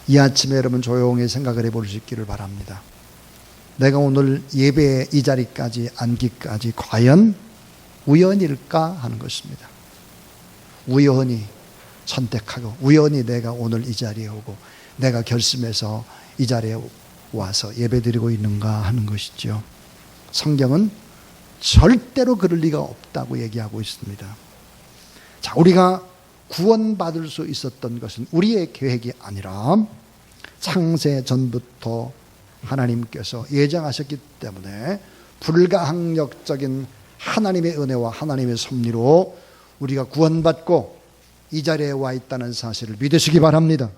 이 아침에 여러분 조용히 생각을 해볼 수 있기를 바랍니다. 내가 오늘 예배의 이 자리까지 앉기까지 과연 우연일까 하는 것입니다. 우연히 선택하고 우연히 내가 오늘 이 자리에 오고 내가 결심해서 이 자리에 와서 예배드리고 있는가 하는 것이죠. 성경은 절대로 그럴 리가 없다고 얘기하고 있습니다. 자, 우리가 구원받을 수 있었던 것은 우리의 계획이 아니라 창세 전부터 하나님께서 예정하셨기 때문에 불가항력적인 하나님의 은혜와 하나님의 섭리로 우리가 구원받고 이 자리에 와 있다는 사실을 믿으시기 바랍니다.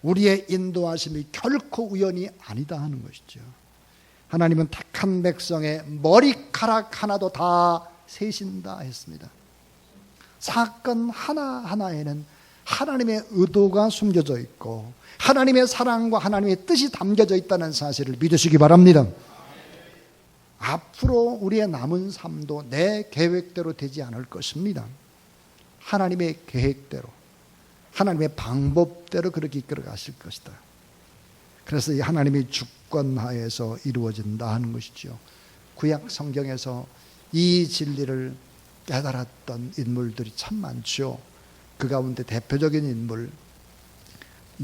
우리의 인도하심이 결코 우연이 아니다 하는 것이죠. 하나님은 택한 백성의 머리카락 하나도 다 세신다 했습니다. 사건 하나하나에는 하나님의 의도가 숨겨져 있고 하나님의 사랑과 하나님의 뜻이 담겨져 있다는 사실을 믿으시기 바랍니다. 앞으로 우리의 남은 삶도 내 계획대로 되지 않을 것입니다. 하나님의 계획대로, 하나님의 방법대로 그렇게 이끌어 가실 것이다. 그래서 이 하나님의 주권하에서 이루어진다 하는 것이죠. 구약 성경에서 이 진리를 깨달았던 인물들이 참 많죠. 그 가운데 대표적인 인물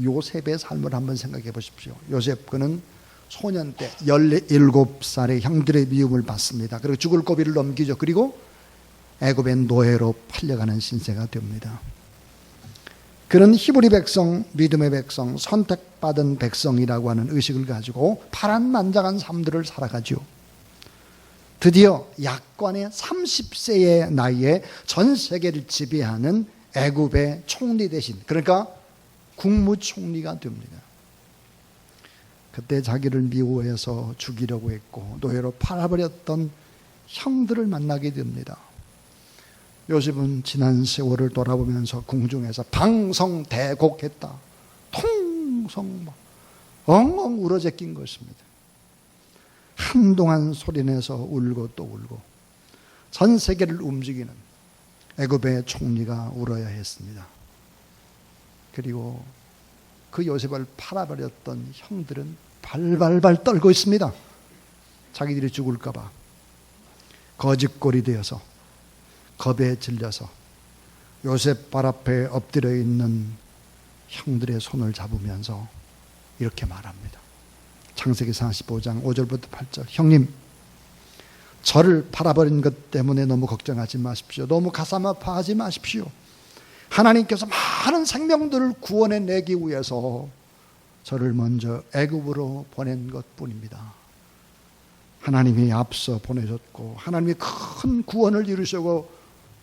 요셉의 삶을 한번 생각해 보십시오. 요셉 그는 소년 때 17살의 형들의 미움을 받습니다. 그리고 죽을 고비를 넘기죠. 그리고 애굽의 노예로 팔려가는 신세가 됩니다. 그는 히브리 백성, 믿음의 백성, 선택받은 백성이라고 하는 의식을 가지고 파란만장한 삶들을 살아가죠. 드디어 약관의 30세의 나이에 전 세계를 지배하는 애굽의 총리 대신, 그러니까 국무총리가 됩니다. 그때 자기를 미워해서 죽이려고 했고 노예로 팔아버렸던 형들을 만나게 됩니다. 요셉은 지난 세월을 돌아보면서 궁중에서 방성대곡했다. 통성 엉엉 울어제낀 것입니다. 한동안 소리내서 울고 또 울고 전 세계를 움직이는 애굽의 총리가 울어야 했습니다. 그리고 그 요셉을 팔아버렸던 형들은 발발발 떨고 있습니다. 자기들이 죽을까 봐 거짓골이 되어서 겁에 질려서 요셉 발 앞에 엎드려 있는 형들의 손을 잡으면서 이렇게 말합니다. 창세기 45장 5절부터 8절. 형님, 저를 팔아버린 것 때문에 너무 걱정하지 마십시오. 너무 가슴 아파하지 마십시오. 하나님께서 많은 생명들을 구원해 내기 위해서 저를 먼저 애굽으로 보낸 것뿐입니다. 하나님이 앞서 보내셨고 하나님이 큰 구원을 이루시고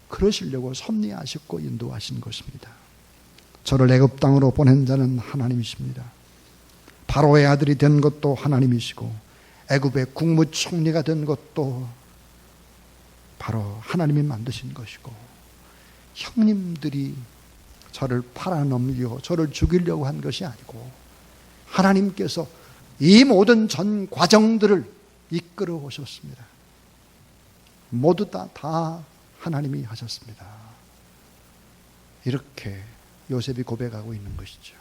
그러시려고 섭리하셨고 인도하신 것입니다. 저를 애굽 땅으로 보낸 자는 하나님이십니다. 바로의 아들이 된 것도 하나님이시고 애굽의 국무총리가 된 것도 바로 하나님이 만드신 것이고 형님들이 저를 팔아넘기고 저를 죽이려고 한 것이 아니고 하나님께서 이 모든 전 과정들을 이끌어 오셨습니다. 모두 다 하나님이 하셨습니다. 이렇게 요셉이 고백하고 있는 것이죠.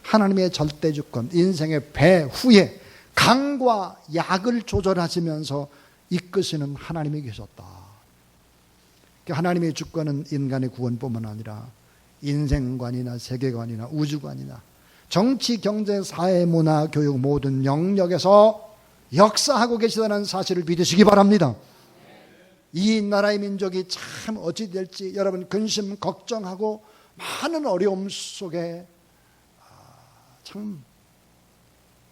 하나님의 절대주권, 인생의 배후에 강과 약을 조절하시면서 이끄시는 하나님이 계셨다. 하나님의 주권은 인간의 구원뿐만 아니라 인생관이나 세계관이나 우주관이나 정치, 경제, 사회, 문화, 교육 모든 영역에서 역사하고 계시다는 사실을 믿으시기 바랍니다. 이 나라의 민족이 참 어찌 될지 여러분 근심 걱정하고 많은 어려움 속에 참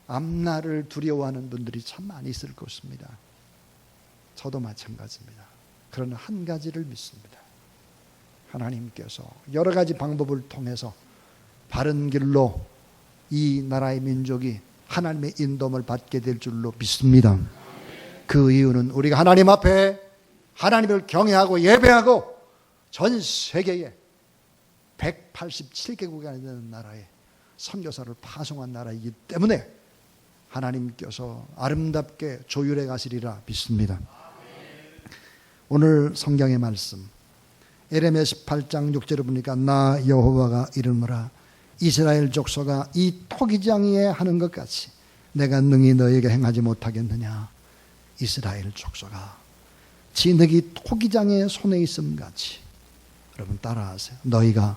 앞날을 두려워하는 분들이 참 많이 있을 것입니다. 저도 마찬가지입니다. 그러나 한 가지를 믿습니다. 하나님께서 여러 가지 방법을 통해서 바른 길로 이 나라의 민족이 하나님의 인도를 받게 될 줄로 믿습니다. 그 이유는 우리가 하나님 앞에 하나님을 경외하고 예배하고 전 세계에 187개국이 되는 나라에 선교사를 파송한 나라이기 때문에 하나님께서 아름답게 조율해 가시리라 믿습니다. 오늘 성경의 말씀 에레미야 18장 6절을 보니까 나 여호와가 이르노라 이스라엘 족속아 이 토기장이에 하는 것 같이 내가 능히 너에게 행하지 못하겠느냐. 이스라엘 족속아 진흙이 토기장의 손에 있음 같이, 여러분 따라하세요. 너희가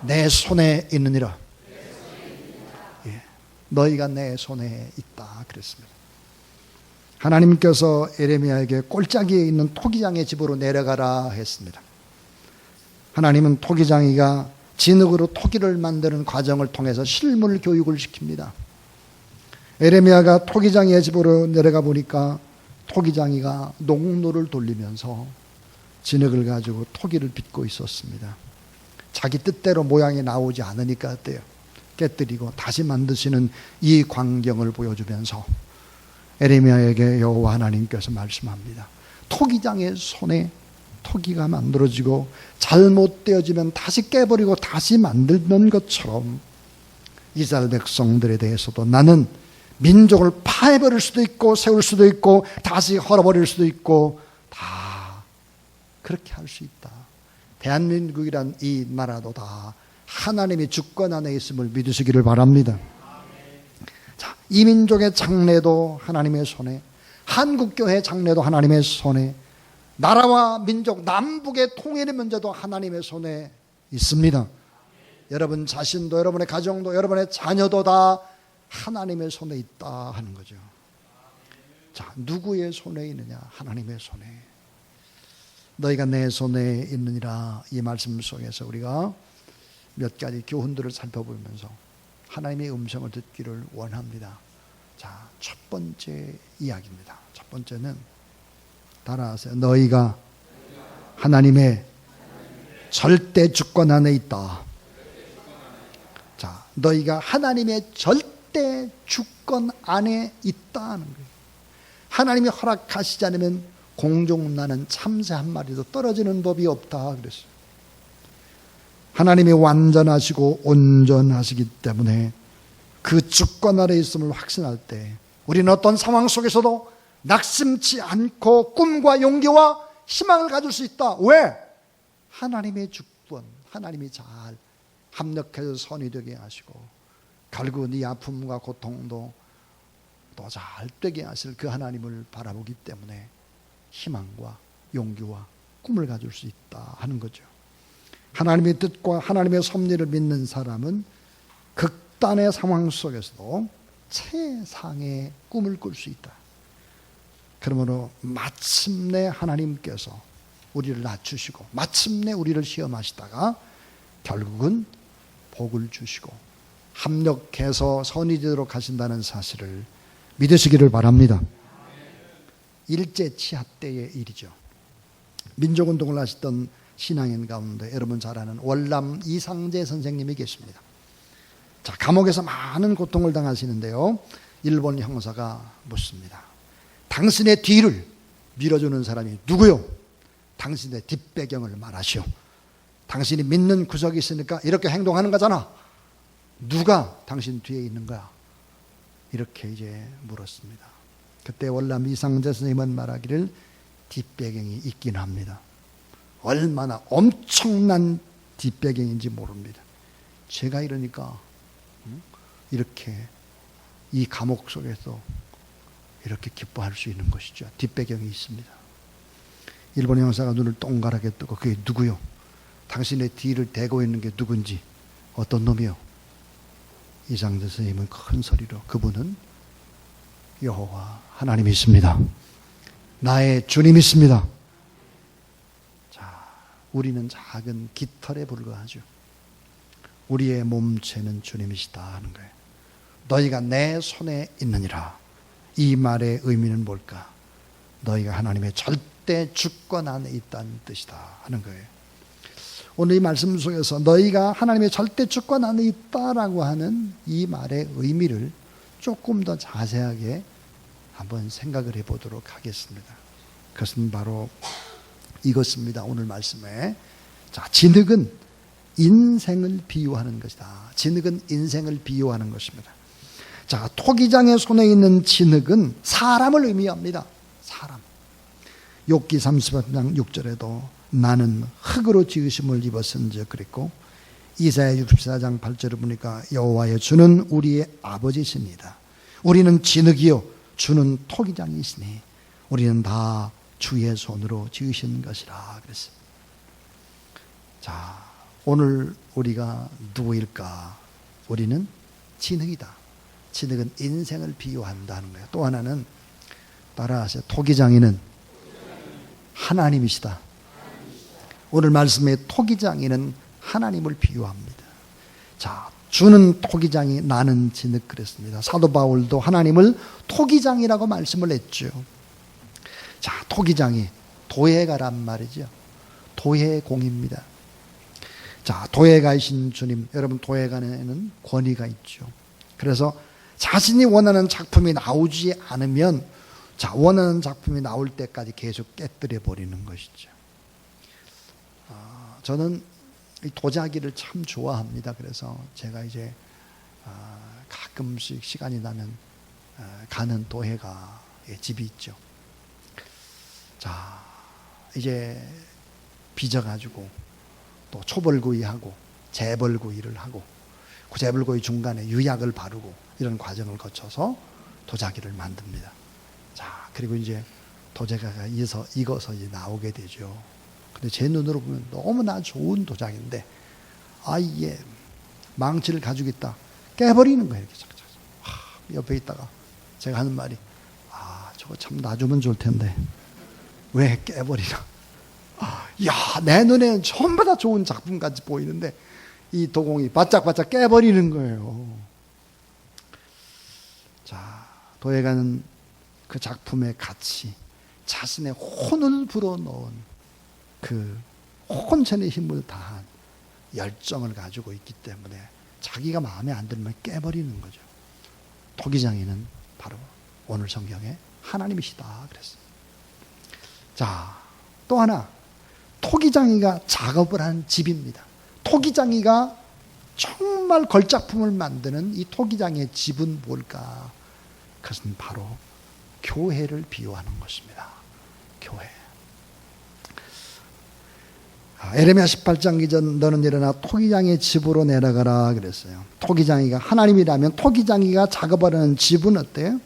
내 손에 있느니라. 예, 너희가 내 손에 있다 그랬습니다. 하나님께서 에레미야에게 골짜기에 있는 토기장의 집으로 내려가라 했습니다. 하나님은 토기장이가 진흙으로 토기를 만드는 과정을 통해서 실물 교육을 시킵니다. 에레미야가 토기장이의 집으로 내려가 보니까 토기장이가 농로를 돌리면서 진흙을 가지고 토기를 빚고 있었습니다. 자기 뜻대로 모양이 나오지 않으니까 어때요? 깨뜨리고 다시 만드시는 이 광경을 보여주면서 에레미야에게 여호와 하나님께서 말씀합니다. 토기장의 손에 토기가 만들어지고 잘못되어지면 다시 깨버리고 다시 만드는 것처럼 이스라엘 백성들에 대해서도 나는 민족을 파해버릴 수도 있고 세울 수도 있고 다시 헐어버릴 수도 있고 다 그렇게 할 수 있다. 대한민국이란 이 나라도 다 하나님의 주권 안에 있음을 믿으시기를 바랍니다. 자, 이 민족의 장래도 하나님의 손에, 한국교회 장래도 하나님의 손에, 나라와 민족 남북의 통일의 문제도 하나님의 손에 있습니다. 여러분 자신도 여러분의 가정도 여러분의 자녀도 다 하나님의 손에 있다 하는 거죠. 자, 누구의 손에 있느냐? 하나님의 손에. 너희가 내 손에 있느니라. 이 말씀 속에서 우리가 몇 가지 교훈들을 살펴보면서 하나님의 음성을 듣기를 원합니다. 자, 첫 번째 이야기입니다. 첫 번째는 따라하세요. 너희가 하나님의 절대 주권 안에 있다. 자, 너희가 하나님의 절대 주권 안에 있다는 거예요. 하나님이 허락하시지 않으면 공중나는 참새 한 마리도 떨어지는 법이 없다 그랬어요. 하나님이 완전하시고 온전하시기 때문에 그 주권 아래 있음을 확신할 때 우리는 어떤 상황 속에서도 낙심치 않고 꿈과 용기와 희망을 가질 수 있다. 왜? 하나님의 주권, 하나님이 잘 합력해서 선이 되게 하시고 결국 네 아픔과 고통도 또 잘 되게 하실 그 하나님을 바라보기 때문에 희망과 용기와 꿈을 가질 수 있다 하는 거죠. 하나님의 뜻과 하나님의 섭리를 믿는 사람은 극단의 상황 속에서도 최상의 꿈을 꿀 수 있다. 그러므로 마침내 하나님께서 우리를 낮추시고 마침내 우리를 시험하시다가 결국은 복을 주시고 합력해서 선이 되도록 하신다는 사실을 믿으시기를 바랍니다. 일제 치하 때의 일이죠. 민족운동을 하시던 신앙인 가운데 여러분 잘 아는 월남 이상재 선생님이 계십니다. 자, 감옥에서 많은 고통을 당하시는데요. 일본 형사가 묻습니다. 당신의 뒤를 밀어주는 사람이 누구요? 당신의 뒷배경을 말하시오. 당신이 믿는 구석이 있으니까 이렇게 행동하는 거잖아. 누가 당신 뒤에 있는 거야? 이렇게 이제 물었습니다. 그때 월남 이상재 선생님은 말하기를 뒷배경이 있긴 합니다. 얼마나 엄청난 뒷배경인지 모릅니다. 제가 이러니까 이렇게 이 감옥 속에서 이렇게 기뻐할 수 있는 것이죠. 뒷배경이 있습니다. 일본 형사가 눈을 동그랗게 뜨고 그게 누구요? 당신의 뒤를 대고 있는 게 누군지 어떤 놈이요? 이상재 선생님은 큰 소리로 그분은 여호와 하나님이 있습니다. 나의 주님이 있습니다. 자, 우리는 작은 깃털에 불과하죠. 우리의 몸체는 주님이시다 하는 거예요. 너희가 내 손에 있느니라. 이 말의 의미는 뭘까? 너희가 하나님의 절대 주권 안에 있다는 뜻이다 하는 거예요. 오늘 이 말씀 속에서 너희가 하나님의 절대 주권 안에 있다라고 하는 이 말의 의미를 조금 더 자세하게 한번 생각을 해보도록 하겠습니다. 그것은 바로 이것입니다. 오늘 말씀에. 자, 진흙은 인생을 비유하는 것이다. 진흙은 인생을 비유하는 것입니다. 자, 토기장의 손에 있는 진흙은 사람을 의미합니다. 사람. 욥기 33장 6절에도 나는 흙으로 지으심을 입었은즉 그랬고 이사야 64장 8절을 보니까 여호와여 주는 우리의 아버지십니다. 우리는 진흙이요 주는 토기장이시니 우리는 다 주의 손으로 지으신 것이라 그랬습니다. 자, 오늘 우리가 누구일까? 우리는 진흙이다. 진흙은 인생을 비유한다는 거예요. 또 하나는 따라하세요. 토기장이는 하나님이시다. 오늘 말씀의 토기장이는 하나님을 비유합니다. 자, 주는 토기장이 나는 진흙 그랬습니다. 사도 바울도 하나님을 토기장이라고 말씀을 했죠. 자, 토기장이 도예가란 말이죠. 도예공입니다. 자, 도예가이신 주님, 여러분 도예가에는 권위가 있죠. 그래서 자신이 원하는 작품이 나오지 않으면 자, 원하는 작품이 나올 때까지 계속 깨뜨려 버리는 것이죠. 저는 이 도자기를 참 좋아합니다. 그래서 제가 이제 가끔씩 시간이 나면 가는 도예가의 집이 있죠. 자, 이제 빚어가지고 또 초벌구이하고 재벌구이를 하고 그 재벌구이 중간에 유약을 바르고 이런 과정을 거쳐서 도자기를 만듭니다. 자, 그리고 이제 도자기가 익어서 이제 나오게 되죠. 근데 제 눈으로 보면 너무나 좋은 도자기인데 아예 망치를 가지고 있다 깨버리는 거예요. 이렇게 착착. 옆에 있다가 제가 하는 말이 저거 참 놔주면 좋을 텐데 왜 깨버리나. 야, 내 눈에는 전부 다 좋은 작품같이 보이는데 이 도공이 바짝바짝 깨버리는 거예요. 자, 도예가는 그 작품의 가치, 자신의 혼을 불어넣은 그 혼천의 힘을 다한 열정을 가지고 있기 때문에 자기가 마음에 안 들면 깨버리는 거죠. 토기장이는 바로 오늘 성경에 하나님이시다 그랬어요. 자, 또 하나 토기장이가 작업을 한 집입니다. 토기장이가 정말 걸작품을 만드는 이 토기장이의 집은 뭘까? 그것은 바로 교회를 비유하는 것입니다. 교회. 에레미야 18장 기전 너는 일어나 토기장이의 집으로 내려가라 그랬어요. 토기장이가 하나님이라면 토기장이가 작업하는 집은 어때요?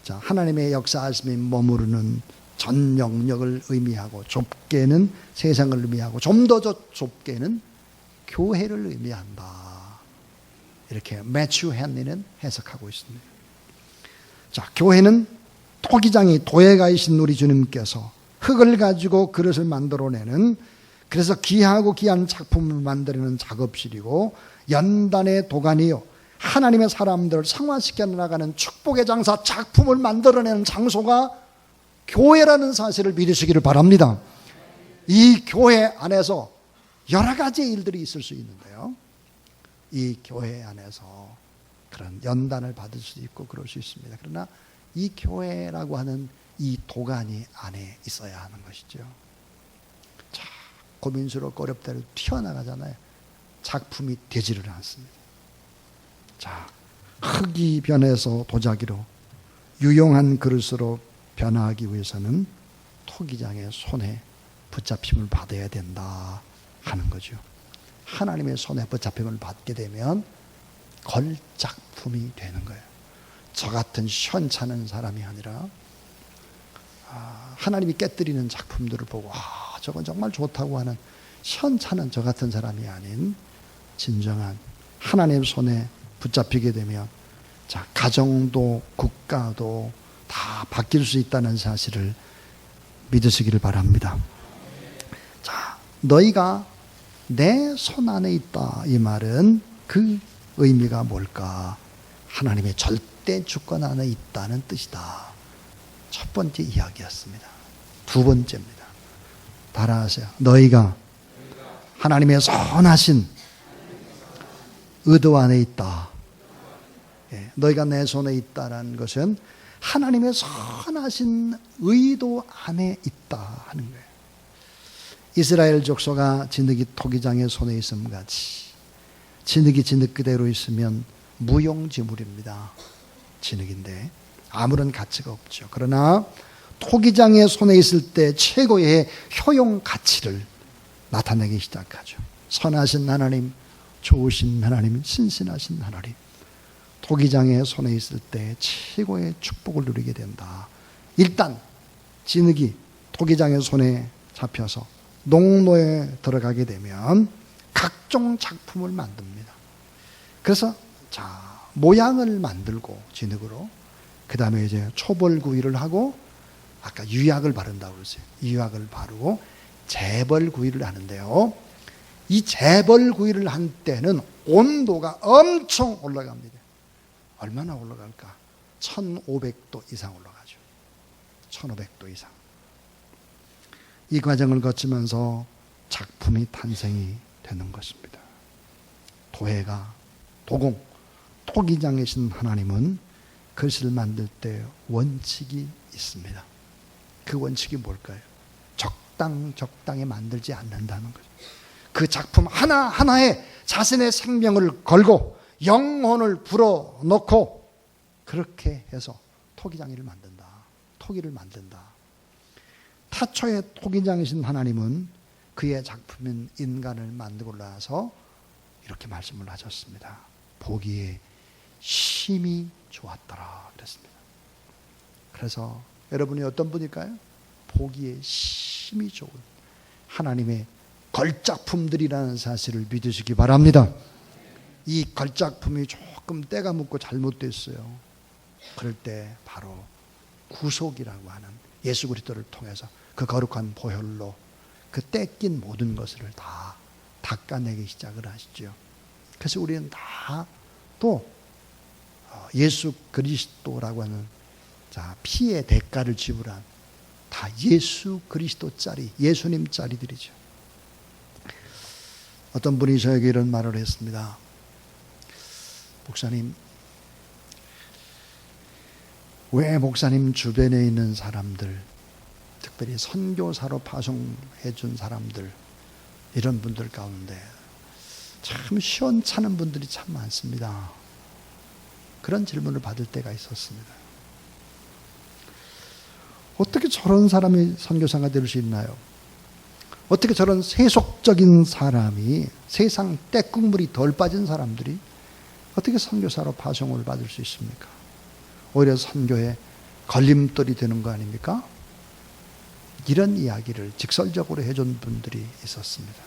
자, 하나님의 역사하심이 머무르는 전 영역을 의미하고 좁게는 세상을 의미하고 좀 더 좁게는 교회를 의미한다. 이렇게 매튜 헨리는 해석하고 있습니다. 자, 교회는 토기장이 도예가이신 우리 주님께서 흙을 가지고 그릇을 만들어내는 그래서 귀하고 귀한 작품을 만드는 작업실이고 연단의 도가니요 하나님의 사람들을 상화시켜 나가는 축복의 장사 작품을 만들어내는 장소가 교회라는 사실을 믿으시기를 바랍니다. 이 교회 안에서 여러 가지 일들이 있을 수 있는데요. 이 교회 안에서 그런 연단을 받을 수도 있고 그럴 수 있습니다. 그러나 이 교회라고 하는 이 도가니 안에 있어야 하는 것이죠. 자, 고민스럽고 어렵다 해도 튀어나가잖아요. 작품이 되지를 않습니다. 자, 흙이 변해서 도자기로 유용한 그릇으로 변화하기 위해서는 토기장의 손에 붙잡힘을 받아야 된다 하는 거죠. 하나님의 손에 붙잡힘을 받게 되면 걸작품이 되는 거예요. 저 같은 시원찮은 사람이 아니라 하나님이 깨뜨리는 작품들을 보고 저건 정말 좋다고 하는 시원찮은 저 같은 사람이 아닌 진정한 하나님의 손에 붙잡히게 되면 자, 가정도 국가도 다 바뀔 수 있다는 사실을 믿으시기를 바랍니다. 자, 너희가 내 손 안에 있다. 이 말은 그 의미가 뭘까? 하나님의 절대 주권 안에 있다는 뜻이다. 첫 번째 이야기였습니다. 두 번째입니다. 따라하세요. 너희가 하나님의 선하신 의도 안에 있다. 너희가 내 손에 있다는 것은 하나님의 선하신 의도 안에 있다 하는 거예요. 이스라엘 족속아 진흙이 토기장의 손에 있음 같이 진흙이 진흙 그대로 있으면 무용지물입니다. 진흙인데 아무런 가치가 없죠. 그러나 토기장의 손에 있을 때 최고의 효용 가치를 나타내기 시작하죠. 선하신 하나님, 좋으신 하나님, 신신하신 하나님, 토기장의 손에 있을 때 최고의 축복을 누리게 된다. 일단 진흙이 토기장의 손에 잡혀서 농로에 들어가게 되면 각종 작품을 만듭니다. 그래서 모양을 만들고 진흙으로, 그 다음에 이제 초벌구이를 하고, 아까 유약을 바른다고 그랬어요. 유약을 바르고 재벌구이를 하는데요, 이 재벌구이를 한 때는 온도가 엄청 올라갑니다. 얼마나 올라갈까? 1500도 이상 올라가죠. 1500도 이상. 이 과정을 거치면서 작품이 탄생이 되는 것입니다. 도예가, 도공, 토기장이신 하나님은 글씨를 만들 때 원칙이 있습니다. 그 원칙이 뭘까요? 적당히 만들지 않는다는 거죠. 그 작품 하나하나에 자신의 생명을 걸고 영혼을 불어넣고 그렇게 해서 토기장이를 만든다. 토기를 만든다. 타초의 토기장이신 하나님은 그의 작품인 인간을 만들고 나서 이렇게 말씀을 하셨습니다. 보기에 심히 좋았더라 그랬습니다. 그래서 여러분이 어떤 분일까요? 보기에 심히 좋은 하나님의 걸작품들이라는 사실을 믿으시기 바랍니다. 이 걸작품이 조금 때가 묻고 잘못됐어요. 그럴 때 바로 구속이라고 하는 예수 그리스도를 통해서 그 거룩한 보혈로 그 떼낀 모든 것을 다 닦아내기 시작을 하시죠. 그래서 우리는 다 또 예수 그리스도라고 하는 피의 대가를 지불한 다 예수 그리스도짜리, 예수님짜리들이죠. 어떤 분이 저에게 이런 말을 했습니다. 목사님, 왜 목사님 주변에 있는 사람들, 특별히 선교사로 파송해 준 사람들, 이런 분들 가운데 참 시원찮은 분들이 참 많습니다. 그런 질문을 받을 때가 있었습니다. 어떻게 저런 사람이 선교사가 될 수 있나요? 어떻게 저런 세속적인 사람이, 세상 때국물이 덜 빠진 사람들이 어떻게 선교사로 파송을 받을 수 있습니까? 오히려 선교에 걸림돌이 되는 거 아닙니까? 이런 이야기를 직설적으로 해준 분들이 있었습니다.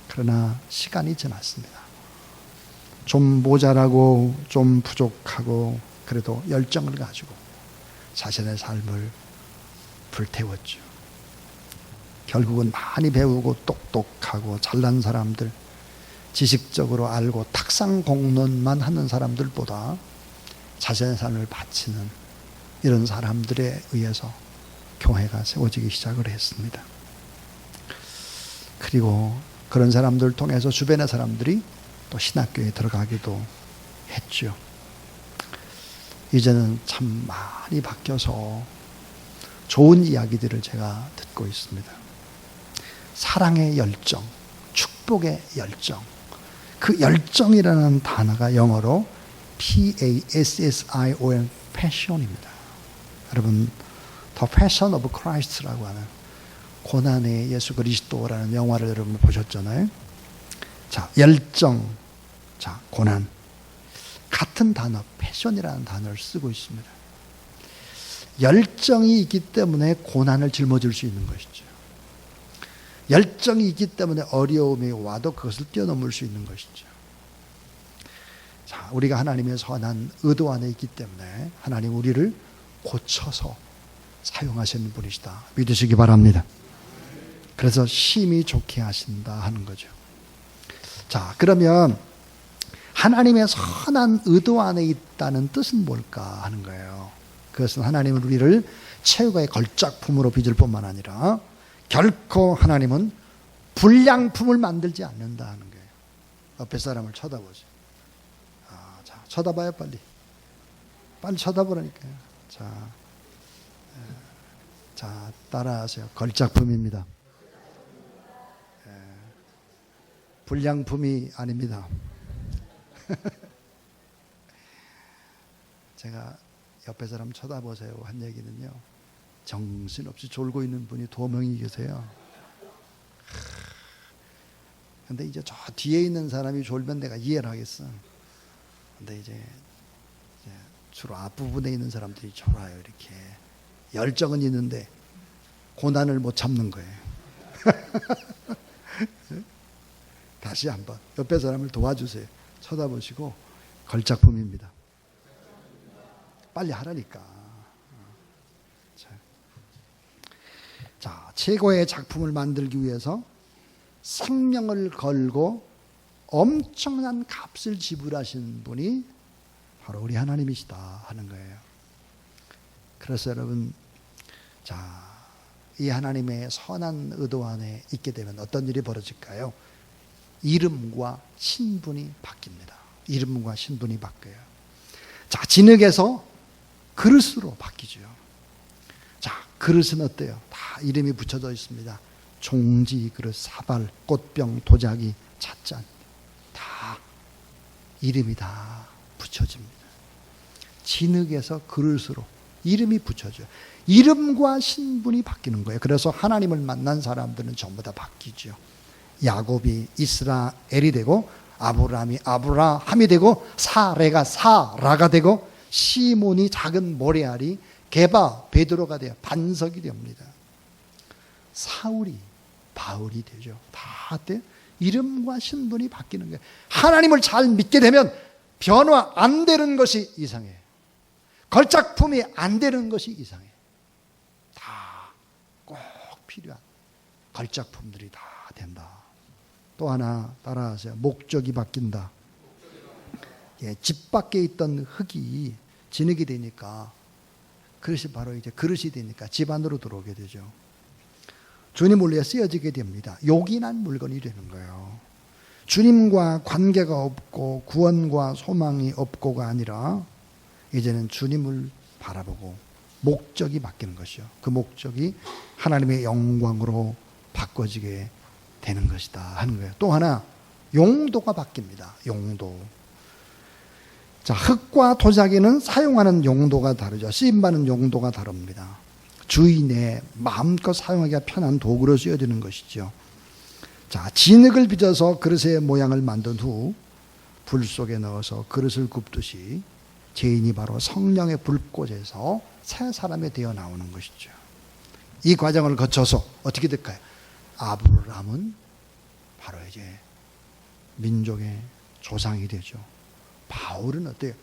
그러나 시간이 지났습니다. 좀 모자라고 좀 부족하고 그래도 열정을 가지고 자신의 삶을 불태웠죠. 결국은 많이 배우고 똑똑하고 잘난 사람들, 지식적으로 알고 탁상 공론만 하는 사람들보다 자신의 삶을 바치는 이런 사람들에 의해서 교회가 세워지기 시작을 했습니다. 그리고 그런 사람들을 통해서 주변의 사람들이 또 신학교에 들어가기도 했죠. 이제는 참 많이 바뀌어서 좋은 이야기들을 제가 듣고 있습니다. 사랑의 열정, 축복의 열정, 그 열정이라는 단어가 영어로 Passion, passion입니다. 여러분, The Passion of Christ라고 하는 고난의 예수 그리스도라는 영화를 여러분 보셨잖아요. 열정, 고난. 같은 단어, 패션이라는 단어를 쓰고 있습니다. 열정이 있기 때문에 고난을 짊어질 수 있는 것이죠. 열정이 있기 때문에 어려움이 와도 그것을 뛰어넘을 수 있는 것이죠. 우리가 하나님의 선한 의도 안에 있기 때문에 하나님 우리를 고쳐서 사용하시는 분이시다 믿으시기 바랍니다. 그래서 심히 좋게 하신다 하는 거죠. 그러면 하나님의 선한 의도 안에 있다는 뜻은 뭘까 하는 거예요. 그것은 하나님은 우리를 최고의 걸작품으로 빚을 뿐만 아니라 결코 하나님은 불량품을 만들지 않는다 하는 거예요. 옆에 사람을 쳐다보죠. 쳐다봐요, 빨리. 빨리 쳐다보라니까요. 따라하세요. 걸작품입니다. 불량품이 아닙니다. 제가 옆에 사람 쳐다보세요 한 얘기는요, 정신없이 졸고 있는 분이 2명이 계세요. 근데 이제 저 뒤에 있는 사람이 졸면 내가 이해를 하겠어. 근데 이제 주로 앞부분에 있는 사람들이 졸아요. 이렇게 열정은 있는데 고난을 못 참는 거예요. 다시 한번 옆에 사람을 도와주세요. 쳐다보시고 걸작품입니다. 빨리 하라니까. 자, 최고의 작품을 만들기 위해서 생명을 걸고 엄청난 값을 지불하신 분이 바로 우리 하나님이시다 하는 거예요. 그래서 여러분, 자, 이 하나님의 선한 의도 안에 있게 되면 어떤 일이 벌어질까요? 이름과 신분이 바뀝니다. 이름과 신분이 바뀌어요. 자, 진흙에서 그릇으로 바뀌죠. 자, 그릇은 어때요? 다 이름이 붙여져 있습니다. 종지 그릇, 사발, 꽃병, 도자기, 찻잔, 다 이름이 다 붙여집니다. 진흙에서 그릇으로 이름이 붙여져요. 이름과 신분이 바뀌는 거예요. 그래서 하나님을 만난 사람들은 전부 다 바뀌죠. 야곱이 이스라엘이 되고, 아브라함이 아브라함이 되고, 사레가 사라가 되고, 시몬이 작은 모래알이 게바 베드로가 돼요. 반석이 됩니다. 사울이 바울이 되죠. 다 돼요. 이름과 신분이 바뀌는 거예요. 하나님을 잘 믿게 되면 변화 안 되는 것이 이상해요. 걸작품이 안 되는 것이 이상해요. 다 꼭 필요한 걸작품들이 다 된다. 또 하나 따라하세요. 목적이 바뀐다. 예, 집 밖에 있던 흙이 진흙이 되니까 그릇이 바로 이제 그릇이 되니까 집 안으로 들어오게 되죠. 주님을 위해 쓰여지게 됩니다. 요긴한 물건이 되는 거예요. 주님과 관계가 없고 구원과 소망이 없고가 아니라 이제는 주님을 바라보고 목적이 바뀌는 것이요. 그 목적이 하나님의 영광으로 바꿔지게 되는 것이다 하는 거예요. 또 하나 용도가 바뀝니다. 용도. 자, 흙과 도자기는 사용하는 용도가 다르죠. 쓰임받는 용도가 다릅니다. 주인의 마음껏 사용하기가 편한 도구로 쓰여지는 것이죠. 자, 진흙을 빚어서 그릇의 모양을 만든 후 불 속에 넣어서 그릇을 굽듯이 죄인이 바로 성령의 불꽃에서 새 사람이 되어 나오는 것이죠. 이 과정을 거쳐서 어떻게 될까요? 아브라함은 바로 이제 민족의 조상이 되죠. 바울은 어때요?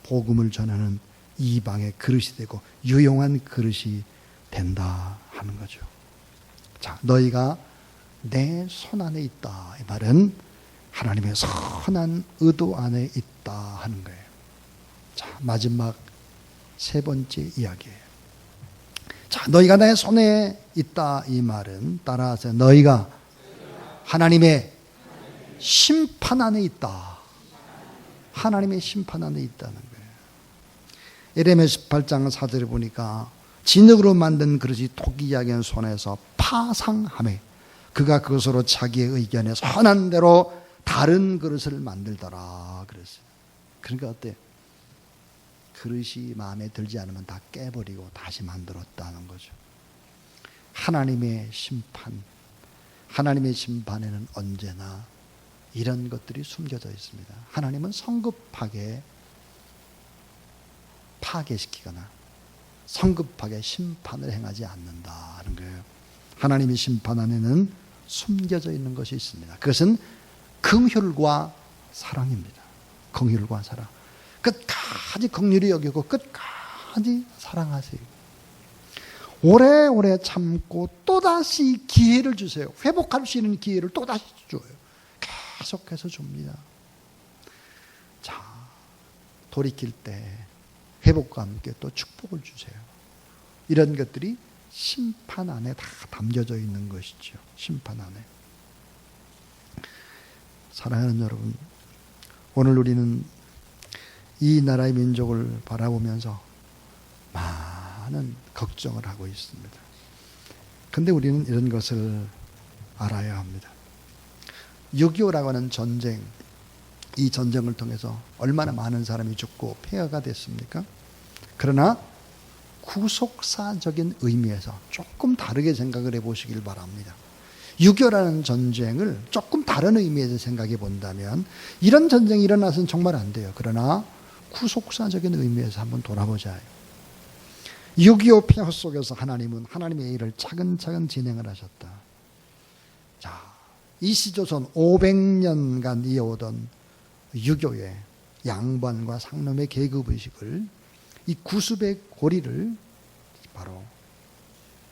복음을 전하는 이방의 그릇이 되고 유용한 그릇이 된다 하는 거죠. 자, 너희가 내 손 안에 있다. 이 말은 하나님의 선한 의도 안에 있다 하는 거예요. 자, 마지막 세 번째 이야기예요. 자, 너희가 내 손에 있다. 이 말은 따라하세요. 너희가 하나님의 심판 안에 있다. 하나님의 심판 안에 있다는 거예요. 예레미야 18장 4절에 보니까 진흙으로 만든 그릇이 토기 이야기한 손에서 파상하매 그가 그것으로 자기의 의견에 선한 대로 다른 그릇을 만들더라 그랬어요. 그러니까 어때요? 그릇이 마음에 들지 않으면 다 깨버리고 다시 만들었다는 거죠. 하나님의 심판, 하나님의 심판에는 언제나 이런 것들이 숨겨져 있습니다. 하나님은 성급하게 파괴시키거나 성급하게 심판을 행하지 않는다는 거예요. 하나님의 심판 안에는 숨겨져 있는 것이 있습니다. 그것은 긍휼과 사랑입니다. 긍휼과 사랑. 끝까지 긍휼히 여기고 끝까지 사랑하세요. 오래오래 참고 또다시 기회를 주세요. 회복할 수 있는 기회를 또다시 줘요. 계속해서 줍니다. 자, 돌이킬 때 회복과 함께 또 축복을 주세요. 이런 것들이 심판 안에 다 담겨져 있는 것이죠. 심판 안에. 사랑하는 여러분, 오늘 우리는 이 나라의 민족을 바라보면서 많은 걱정을 하고 있습니다. 그런데 우리는 이런 것을 알아야 합니다. 6.25라고 하는 전쟁, 이 전쟁을 통해서 얼마나 많은 사람이 죽고 폐허가 됐습니까? 그러나 구속사적인 의미에서 조금 다르게 생각을 해보시길 바랍니다. 6.25라는 전쟁을 조금 다른 의미에서 생각해 본다면 이런 전쟁이 일어나서는 정말 안 돼요. 그러나 구속사적인 의미에서 한번 돌아보자. 6.25 폐허 속에서 하나님은 하나님의 일을 차근차근 진행을 하셨다. 자, 이시조선 500년간 이어오던 6.25의 양반과 상놈의 계급의식을, 이 구습의 고리를 바로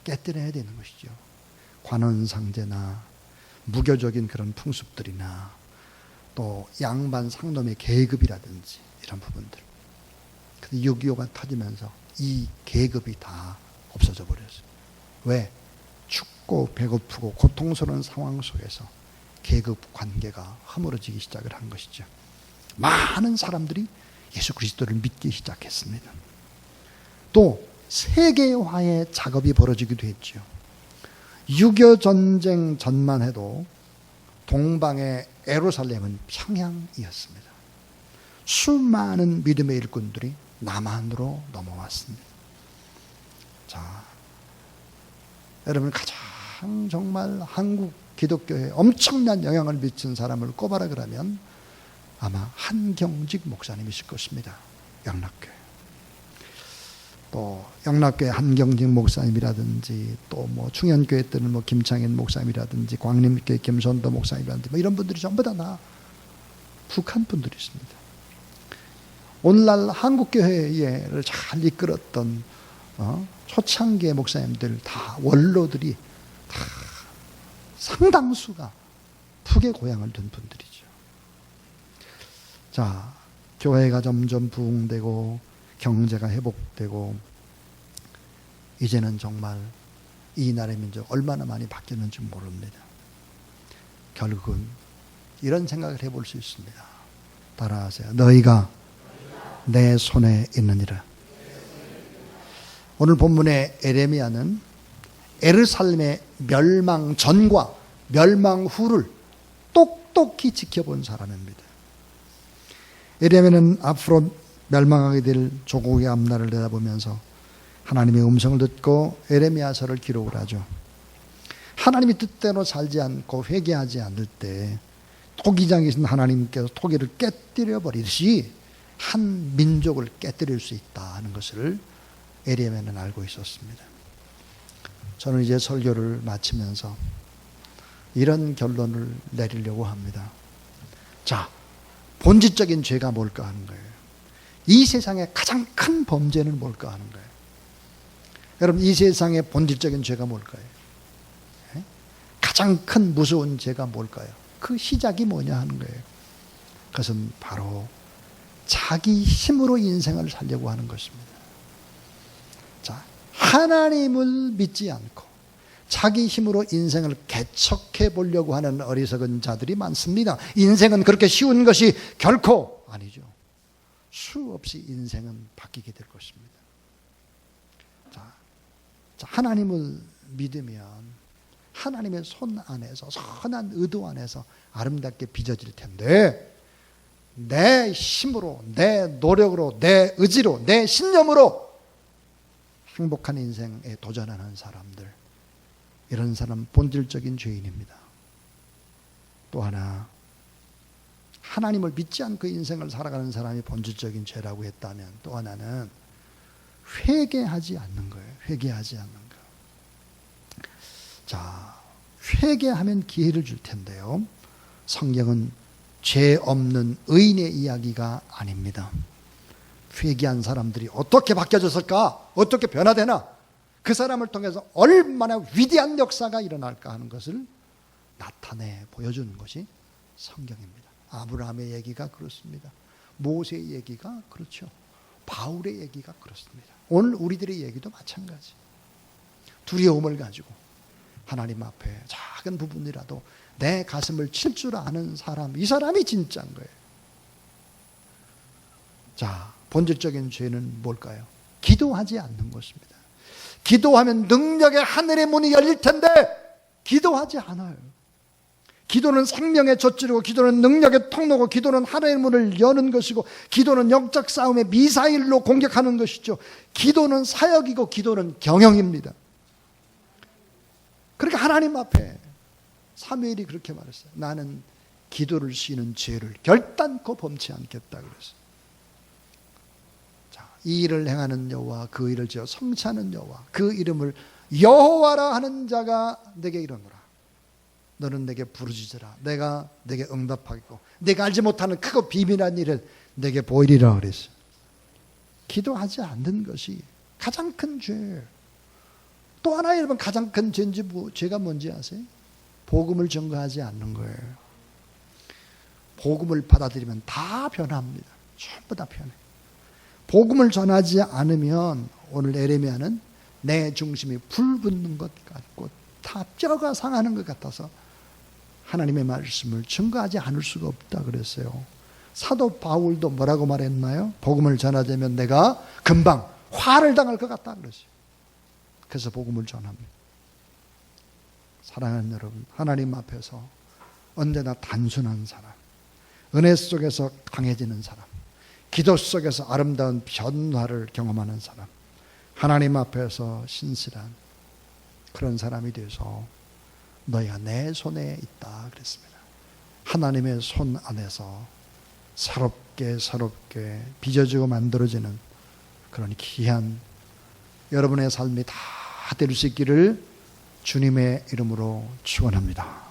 깨뜨려야 되는 것이죠. 관원상제나 무교적인 그런 풍습들이나 또 양반 상놈의 계급이라든지 이런 부분들. 근데 6.25가 터지면서 이 계급이 다 없어져 버렸어요. 왜? 춥고 배고프고 고통스러운 상황 속에서 계급 관계가 허물어지기 시작을 한 것이죠. 많은 사람들이 예수 그리스도를 믿기 시작했습니다. 또 세계화의 작업이 벌어지기도 했죠. 6.25 전쟁 전만 해도 동방의 예루살렘은 평양이었습니다. 수많은 믿음의 일꾼들이 남한으로 넘어왔습니다. 자, 여러분 가장 정말 한국 기독교에 엄청난 영향을 미친 사람을 꼽아라 그러면 아마 한경직 목사님이실 것입니다. 영락교회. 또 영락교회 한경직 목사님이라든지 또 뭐 충현교회 때는 뭐 김창현 목사님이라든지 광림교회 김선도 목사님이라든지 뭐 이런 분들이 전부 다 북한 분들이십니다. 오늘날 한국교회를 잘 이끌었던 초창기의 목사님들 다 원로들이 다 상당수가 북의 고향을 둔 분들이죠. 자, 교회가 점점 부흥되고 경제가 회복되고 이제는 정말 이 나라의 민족 얼마나 많이 바뀌었는지 모릅니다. 결국은 이런 생각을 해볼 수 있습니다. 따라하세요. 너희가 내 손에 있느니라. 오늘 본문의 에레미야는 예루살렘의 멸망 전과 멸망 후를 똑똑히 지켜본 사람입니다. 에레미야는 앞으로 멸망하게 될 조국의 앞날을 내다보면서 하나님의 음성을 듣고 에레미야서를 기록을 하죠. 하나님이 뜻대로 살지 않고 회개하지 않을 때 토기장에 계신 하나님께서 토기를 깨뜨려 버리듯이 한 민족을 깨뜨릴 수 있다 하는 것을 에레미야는 알고 있었습니다. 저는 이제 설교를 마치면서 이런 결론을 내리려고 합니다. 자, 본질적인 죄가 뭘까 하는 거예요. 이 세상의 가장 큰 범죄는 뭘까 하는 거예요. 여러분, 이 세상의 본질적인 죄가 뭘까요? 가장 큰 무서운 죄가 뭘까요? 그 시작이 뭐냐 하는 거예요. 그것은 바로 자기 힘으로 인생을 살려고 하는 것입니다. 자, 하나님을 믿지 않고 자기 힘으로 인생을 개척해 보려고 하는 어리석은 자들이 많습니다. 인생은 그렇게 쉬운 것이 결코 아니죠. 수없이 인생은 바뀌게 될 것입니다. 자, 하나님을 믿으면 하나님의 손 안에서 선한 의도 안에서 아름답게 빚어질 텐데 내 힘으로 내 노력으로 내 의지로 내 신념으로 행복한 인생에 도전하는 사람들, 이런 사람 본질적인 죄인입니다. 또 하나, 하나님을 믿지 않고 인생을 살아가는 사람이 본질적인 죄라고 했다면 또 하나는 회개하지 않는 거예요. 회개하지 않는 거. 자, 회개하면 기회를 줄 텐데요. 성경은 죄 없는 의인의 이야기가 아닙니다. 회개한 사람들이 어떻게 바뀌어졌을까? 어떻게 변화되나? 그 사람을 통해서 얼마나 위대한 역사가 일어날까 하는 것을 나타내 보여주는 것이 성경입니다. 아브라함의 얘기가 그렇습니다. 모세의 얘기가 그렇죠. 바울의 얘기가 그렇습니다. 오늘 우리들의 얘기도 마찬가지. 두려움을 가지고 하나님 앞에 작은 부분이라도 내 가슴을 칠 줄 아는 사람, 이 사람이 진짜인 거예요. 자, 본질적인 죄는 뭘까요? 기도하지 않는 것입니다. 기도하면 능력의 하늘의 문이 열릴 텐데 기도하지 않아요. 기도는 생명의 젖줄이고 기도는 능력의 통로고 기도는 하늘의 문을 여는 것이고 기도는 영적 싸움의 미사일로 공격하는 것이죠. 기도는 사역이고 기도는 경영입니다. 그러니까 하나님 앞에 사무엘이 그렇게 말했어요. 나는 기도를 쉬는 죄를 결단코 범치 않겠다 그랬어요. 자, 이 일을 행하는 여호와 그 일을 지어 성취하는 여호와 그 이름을 여호와라 하는 자가 내게 이르노라. 너는 내게 부르짖으라. 내가 내게 응답하겠고 내가 알지 못하는 크고 비밀한 일을 내게 보이리라 그랬어요. 기도하지 않는 것이 가장 큰 죄예요. 또 하나 여러분 가장 큰 죄가 뭔지 아세요? 복음을 전가하지 않는 거예요. 복음을 받아들이면 다 변합니다. 전부 다 변해. 복음을 전하지 않으면 오늘 에레미야는 내 중심이 불붙는 것 같고 다 뼈가 상하는 것 같아서 하나님의 말씀을 전가하지 않을 수가 없다 그랬어요. 사도 바울도 뭐라고 말했나요? 복음을 전하자면 내가 금방 화를 당할 것 같다 그랬어요. 그래서 복음을 전합니다. 사랑하는 여러분, 하나님 앞에서 언제나 단순한 사람, 은혜 속에서 강해지는 사람, 기도 속에서 아름다운 변화를 경험하는 사람, 하나님 앞에서 신실한 그런 사람이 되어서 너희가 내 손에 있다 그랬습니다. 하나님의 손 안에서 새롭게 빚어지고 만들어지는 그런 귀한 여러분의 삶이 다 될 수 있기를 주님의 이름으로 축원합니다.